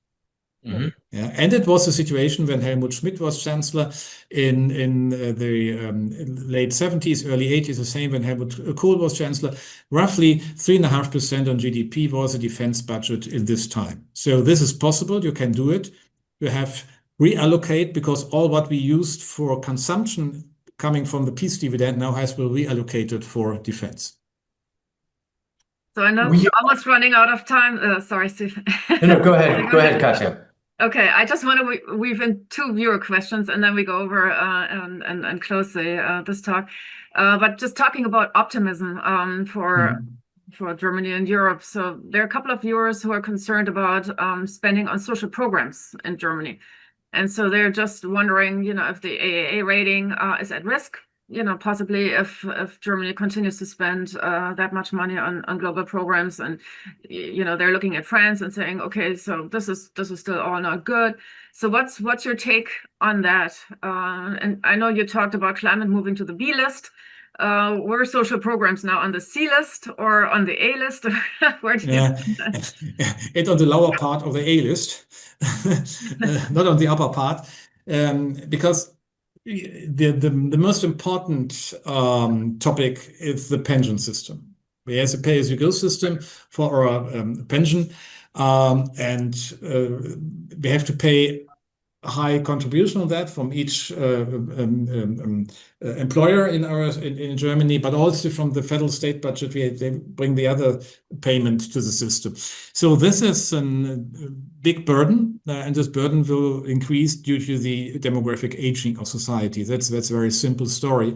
Mhm. Yeah, and it was a situation when Helmut Schmidt was chancellor in the late 70s, early 80s, the same when Helmut Kohl was chancellor. Roughly 3.5% on GDP was a defense budget in this time. So this is possible. You can do it. You have reallocate, because all what we used for consumption coming from the peace dividend now has been reallocated for defense. So I know We- we're almost running out of time. Sorry, Steve. No, go ahead. Go ahead, Katja. Okay, I just want to weave in two viewer questions, and then we go over and close this talk. But just talking about optimism for Germany and Europe. So there are a couple of viewers who are concerned about spending on social programs in Germany. And so they're just wondering, if the AAA rating is at risk, possibly if Germany continues to spend that much money on global programs, and they're looking at France and saying, okay, so this is still all not good. So what's your take on that? And I know you talked about climate moving to the B list. Were social programs now on the C list or on the A list? Where do you it's on the lower part of the A list, not on the upper part, because the most important topic is the pension system. We have a pay-as-you-go system for our pension, and we have to pay a high contribution on that from each employer in Germany, but also from the federal state budget. They bring the other payment to the system. So this is a big burden, and this burden will increase due to the demographic aging of society. That's a very simple story.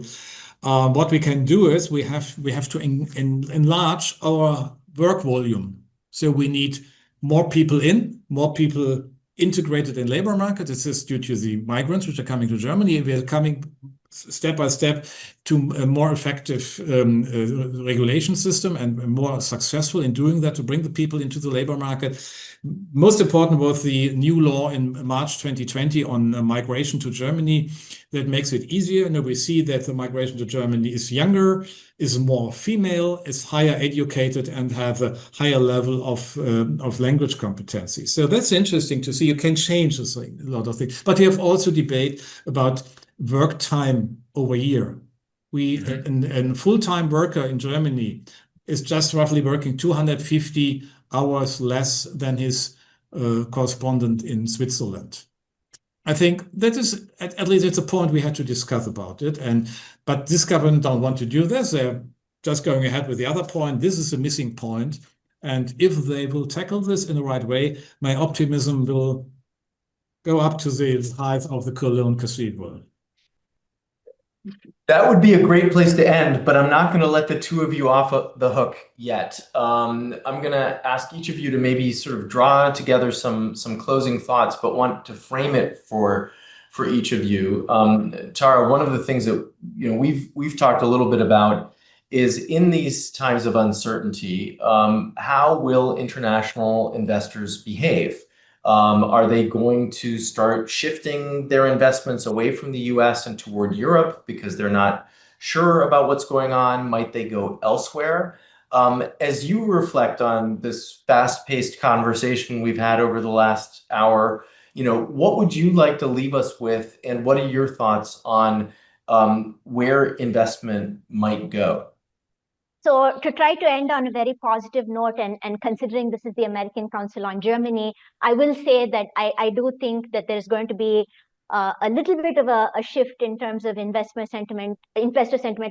What we can do is we have to enlarge our work volume. So we need more people more people integrated in labor market. This is due to the migrants which are coming to Germany. We are coming step by step to a more effective regulation system, and more successful in doing that, to bring the people into the labor market. Most important was the new law in March 2020 on migration to Germany that makes it easier. And we see that the migration to Germany is younger, is more female, is higher educated, and have a higher level of language competency. So that's interesting to see. You can change a lot of things. But we have also debate about work time over year. A full-time worker in Germany is just roughly working 250 hours less than his correspondent in Switzerland. I think that is, at least it's a point we had to discuss about it. But this government don't want to do this. They're just going ahead with the other point. This is a missing point. And if they will tackle this in the right way, my optimism will go up to the height of the Cologne Cathedral. That would be a great place to end, but I'm not going to let the two of you off the hook yet. I'm going to ask each of you to maybe sort of draw together some closing thoughts, but want to frame it for each of you. Tara, one of the things that we've talked a little bit about is, in these times of uncertainty, how will international investors behave? Are they going to start shifting their investments away from the US and toward Europe because they're not sure about what's going on? Might they go elsewhere? As you reflect on this fast-paced conversation we've had over the last hour, what would you like to leave us with, and what are your thoughts on where investment might go? So to try to end on a very positive note, and considering this is the American Council on Germany, I will say that I do think that there's going to be a little bit of a shift in terms of investor sentiment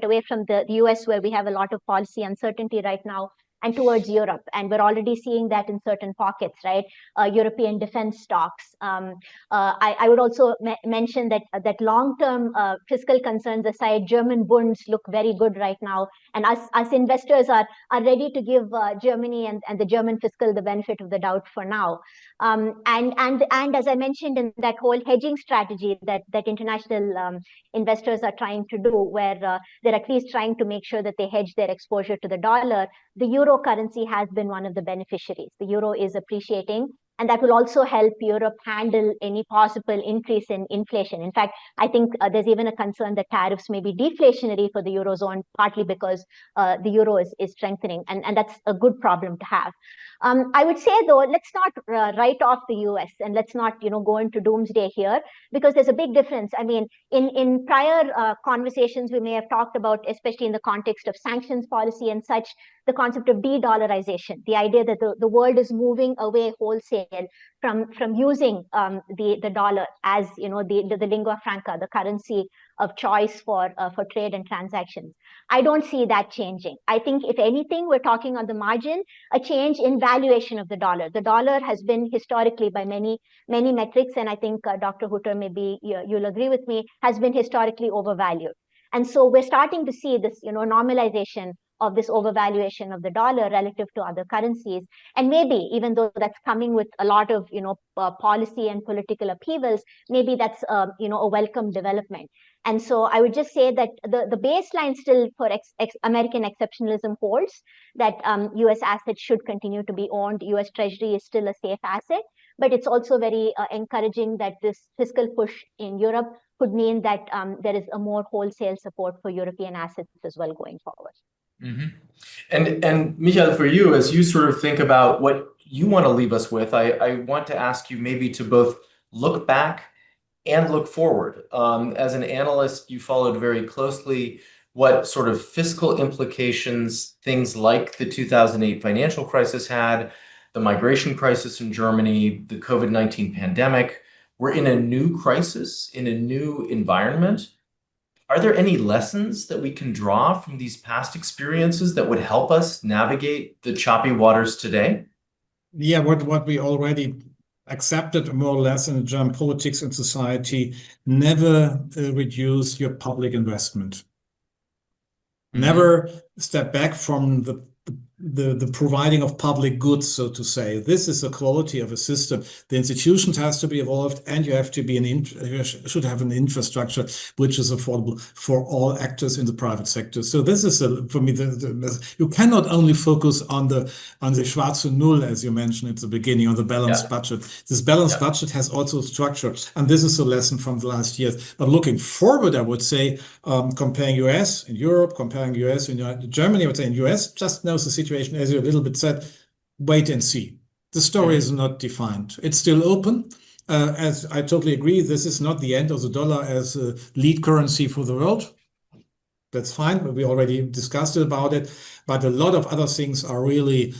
away from the US, where we have a lot of policy uncertainty right now, and towards Europe. And we're already seeing that in certain pockets, right? European defense stocks. I would also mention that long-term fiscal concerns aside, German bonds look very good right now. And us investors are ready to give Germany and the German fiscal the benefit of the doubt for now. And as I mentioned in that whole hedging strategy that international investors are trying to do, where they're at least trying to make sure that they hedge their exposure to the dollar, the euro currency has been one of the beneficiaries. The euro is appreciating. And that will also help Europe handle any possible increase in inflation. In fact, I think there's even a concern that tariffs may be deflationary for the Eurozone, partly because the euro is strengthening. And that's a good problem to have. I would say, though, let's not write off the US and let's not, go into doomsday here, because there's a big difference. I mean, in prior conversations, we may have talked about, especially in the context of sanctions policy and such, the concept of de-dollarization, the idea that the world is moving away wholesale from using the dollar as the lingua franca, the currency of choice for trade and transactions. I don't see that changing. I think if anything, we're talking on the margin, a change in valuation of the dollar. The dollar has been historically, by many metrics, and I think Dr. Hüther, maybe you'll agree with me, has been historically overvalued. And so we're starting to see this, normalization of this overvaluation of the dollar relative to other currencies. And maybe, even though that's coming with a lot of, policy and political upheavals, maybe that's, a welcome development. And so I would just say that the baseline still for American exceptionalism holds, that US assets should continue to be owned. US Treasury is still a safe asset, but it's also very encouraging that this fiscal push in Europe could mean that there is a more wholesale support for European assets as well going forward. Mm-hmm. And Michael, for you, as you sort of think about what you want to leave us with, I want to ask you maybe to both look back and look forward. As an analyst, you followed very closely what sort of fiscal implications things like the 2008 financial crisis had, the migration crisis in Germany, the COVID-19 pandemic. We're in a new crisis, in a new environment. Are there any lessons that we can draw from these past experiences that would help us navigate the choppy waters today? Yeah, what we already accepted more or less in German politics and society, never reduce your public investment. Mm-hmm. Never step back from the providing of public goods, so to say. This is the quality of a system. The institutions has to be evolved, and you have to be you should have an infrastructure which is affordable for all actors in the private sector. So this is for me, you cannot only focus on the schwarze Null, as you mentioned at the beginning, on the balanced budget. This balanced budget has also structure, and this is a lesson from the last years. But looking forward, I would say, comparing US and Europe, comparing US and Germany, I would say in US just knows the situation, as you a little bit said, wait and see. The story is not defined. It's still open. As I totally agree, this is not the end of the dollar as a lead currency for the world. That's fine, but we already discussed about it. But a lot of other things are really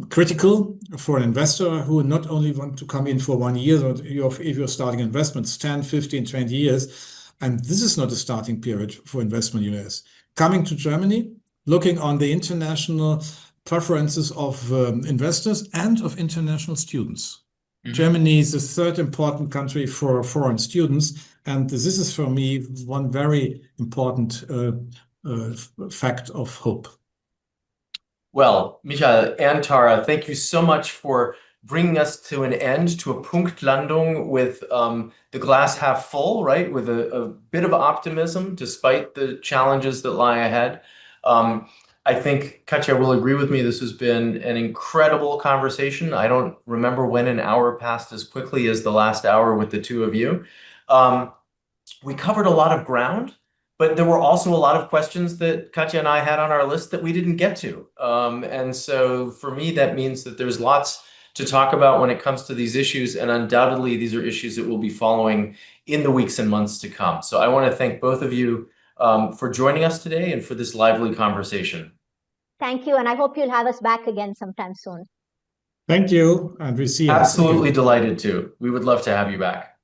critical for an investor who not only want to come in for 1 year, but if you're starting investments 10, 15, 20 years, and this is not a starting period for investment in US. Coming to Germany, looking on the international preferences of investors and of international students. Mm-hmm. Germany is the third important country for foreign students, and this is for me one very important fact of hope. Well, Michael and Tara, thank you so much for bringing us to an end, to a Punktlandung with the glass half full, right? With a bit of optimism despite the challenges that lie ahead. I think Katja will agree with me. This has been an incredible conversation. I don't remember when an hour passed as quickly as the last hour with the two of you. We covered a lot of ground, but there were also a lot of questions that Katja and I had on our list that we didn't get to. And so for me, that means that there's lots to talk about when it comes to these issues. And undoubtedly, these are issues that we'll be following in the weeks and months to come. So I want to thank both of you for joining us today and for this lively conversation. Thank you, and I hope you'll have us back again sometime soon. Thank you, and we see you. Absolutely delighted to. We would love to have you back.